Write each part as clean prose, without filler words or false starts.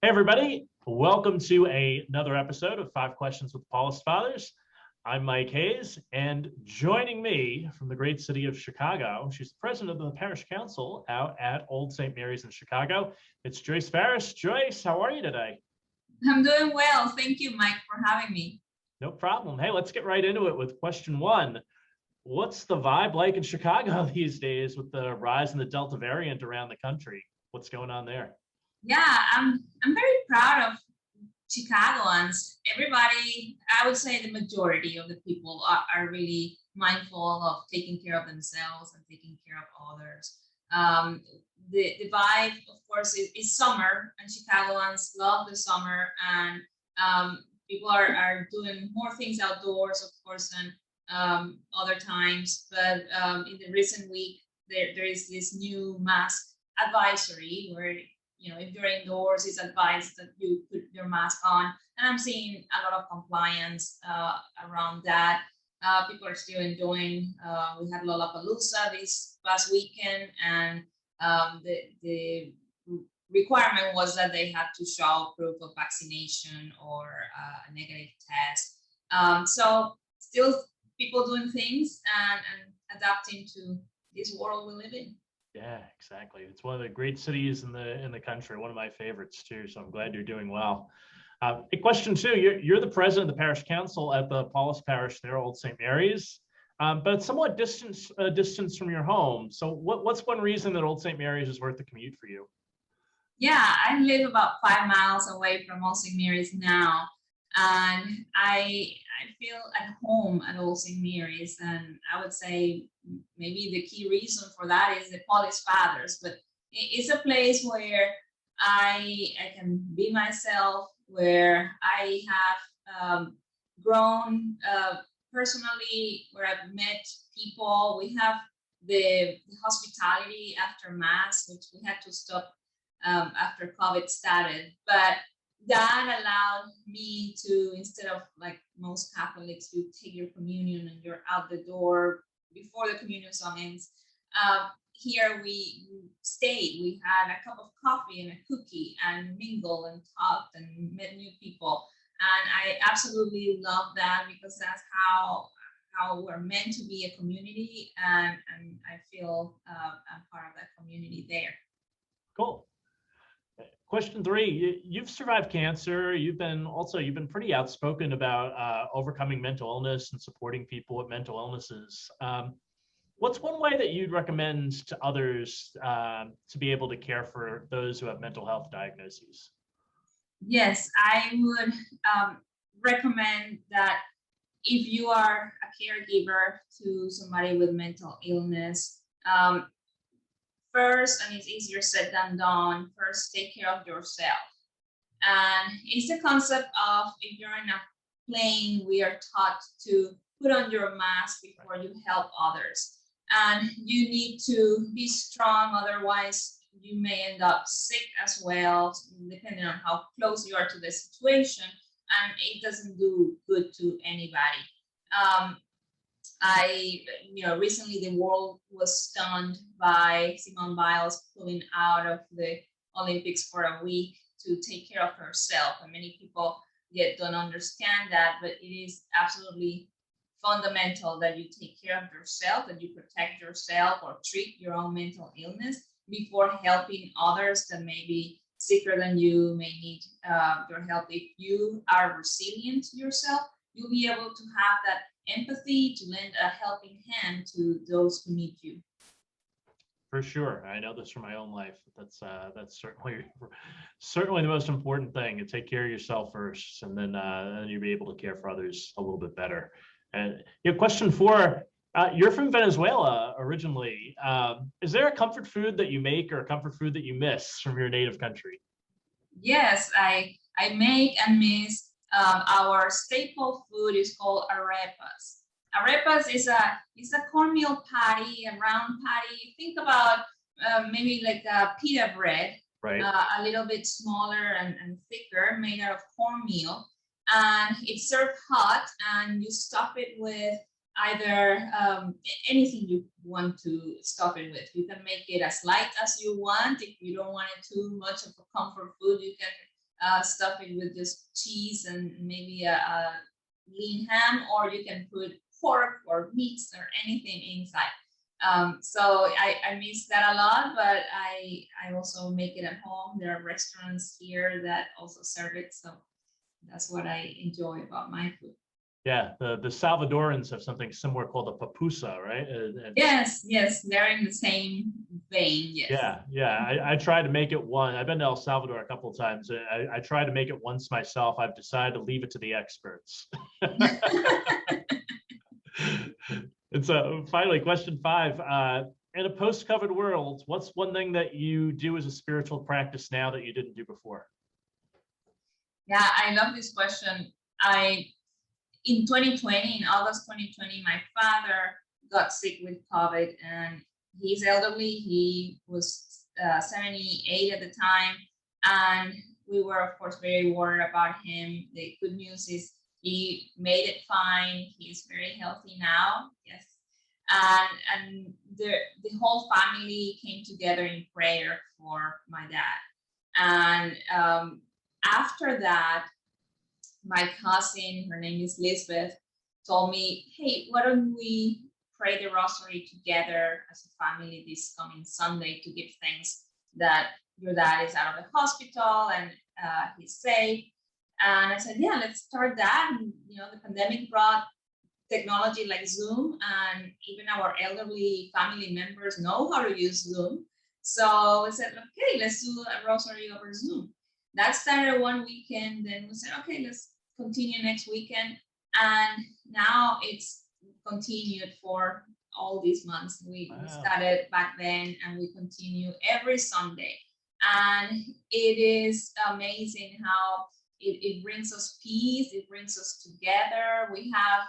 Hey, everybody. Welcome to another episode of Five Questions with Paulist Fathers. I'm Mike Hayes, and joining me from the great city of Chicago, she's the president of the parish council out at Old St. Mary's in Chicago. It's Joice Pharris. Joice, how are you today? I'm doing well. Thank you, Mike, for having me. No problem. Hey, let's get right into it with question one. What's the vibe like in Chicago these days with the rise in the Delta variant around the country? What's going on there? Yeah, I'm very proud of Chicagoans. Everybody, I would say the majority of the people are really mindful of taking care of themselves and taking care of others. Um, the vibe, of course, is summer, and Chicagoans love the summer, and people are doing more things outdoors, of course, than other times. But in the recent week, there is this new mask advisory where if you're indoors, it's advised that you put your mask on. And I'm seeing a lot of compliance around that. People are still enjoying. We had Lollapalooza this past weekend, and the requirement was that they had to show proof of vaccination or a negative test. So still people doing things and adapting to this world we live in. Yeah, exactly. It's one of the great cities in the country, one of my favorites too. So I'm glad you're doing well. Question two: you're the president of the parish council at the Paulist Parish there, Old St. Mary's, but it's somewhat distance from your home. So what's one reason that Old St. Mary's is worth the commute for you? Yeah, I live about 5 miles away from Old St. Mary's now, and I feel at home at Old St. Mary's, and I would say maybe the key reason for that is the Paulist Fathers. But it's a place where I can be myself, where I have grown personally, where I've met people. We have the hospitality after Mass, which we had to stop after COVID started. But that allowed me to, instead of like most Catholics, you take your communion and you're out the door before the communion song ends. Here we stayed. We had a cup of coffee and a cookie and mingled and talked and met new people. And I absolutely love that because that's how we're meant to be a community, and I feel I'm part of that community there. Cool. Question three: you've survived cancer. You've been pretty outspoken about overcoming mental illness and supporting people with mental illnesses. What's one way that you'd recommend to others to be able to care for those who have mental health diagnoses? Yes, I would recommend that if you are a caregiver to somebody with mental illness, first, and it's easier said than done, first take care of yourself. And it's the concept of, if you're in a plane, we are taught to put on your mask before you help others. And you need to be strong, otherwise you may end up sick as well, depending on how close you are to the situation, and it doesn't do good to anybody. Um, recently the world was stunned by Simone Biles pulling out of the Olympics for a week to take care of herself. And many people yet don't understand that, but it is absolutely fundamental that you take care of yourself, that you protect yourself or treat your own mental illness before helping others that may be sicker than you, may need your help. If you are resilient yourself, you'll be able to have that empathy to lend a helping hand to those who need you. For sure, I know this from my own life. That's certainly the most important thing. To take care of yourself first, and then you'll be able to care for others a little bit better. And question four: you're from Venezuela originally. Is there a comfort food that you make or a comfort food that you miss from your native country? Yes, I make and miss. Our staple food is called arepas. Arepas is a cornmeal patty, a round patty. Think about maybe like a pita bread, Right. a little bit smaller and thicker, made out of cornmeal, and it's served hot. And you stuff it with either anything you want to stuff it with. You can make it as light as you want. If you don't want it too much of a comfort food, you can stuff it with just cheese and maybe a lean ham, or you can put pork or meats or anything inside. So I miss that a lot, but I also make it at home. There are restaurants here that also serve it, so that's what I enjoy about my food. Yeah, the Salvadorans have something similar called a pupusa, right? Yes, yes, they're in the same vein. Yes. Yeah. I tried to make it one. I've been to El Salvador a couple of times. I tried to make it once myself. I've decided to leave it to the experts. And so finally, question 5, in a post-COVID world, what's one thing that you do as a spiritual practice now that you didn't do before? Yeah, I love this question. In 2020, in August 2020, my father got sick with COVID, and he's elderly. He was 78 at the time, and we were, of course, very worried about him. The good news is he made it fine. He's very healthy now. Yes. And the whole family came together in prayer for my dad. And after that, my cousin, her name is Lisbeth, told me, hey, why don't we pray the rosary together as a family this coming Sunday to give thanks that your dad is out of the hospital and he's safe. And I said, yeah, let's start that. And, the pandemic brought technology like Zoom, and even our elderly family members know how to use Zoom. So we said, okay, let's do a rosary over Zoom. That started one weekend. Then we said, okay, let's continue next weekend. And now it's continued for all these months. We started back then, and we continue every Sunday. And it is amazing how it brings us peace. It brings us together. We have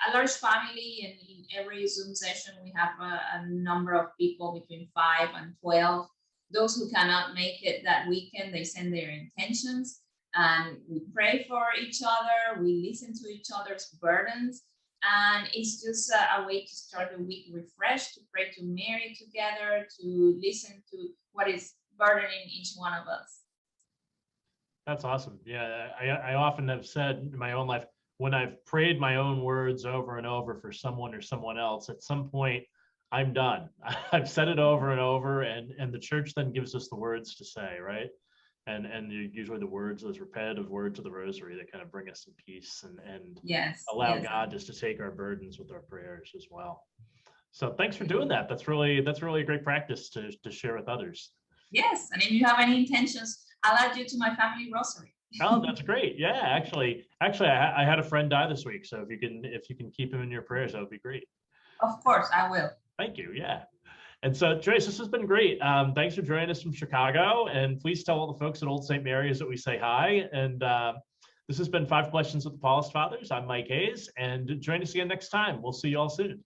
a large family, and in every Zoom session, we have a number of people between 5 and 12. Those who cannot make it that weekend, they send their intentions, and we pray for each other. We listen to each other's burdens, and it's just a way to start the week refreshed, to pray to Mary together, to listen to what is burdening each one of us. That's awesome. Yeah, I often have said in my own life, when I've prayed my own words over and over for someone or someone else, at some point, I'm done. I've said it over and over, and the church then gives us the words to say, right? And usually the words, those repetitive words of the rosary, that kind of bring us some peace and allow God just to take our burdens with our prayers as well. So thanks for doing that. That's really a great practice to share with others. Yes, and if you have any intentions, I'll add you to my family rosary. Oh, that's great. Yeah, actually, I had a friend die this week, so if you can keep him in your prayers, that would be great. Of course, I will. Thank you. Yeah. And so, Joice, this has been great. Thanks for joining us from Chicago, and please tell all the folks at Old St. Mary's that we say hi. And this has been 5 Questions with the Paulist Fathers. I'm Mike Hayes, and join us again next time. We'll see you all soon.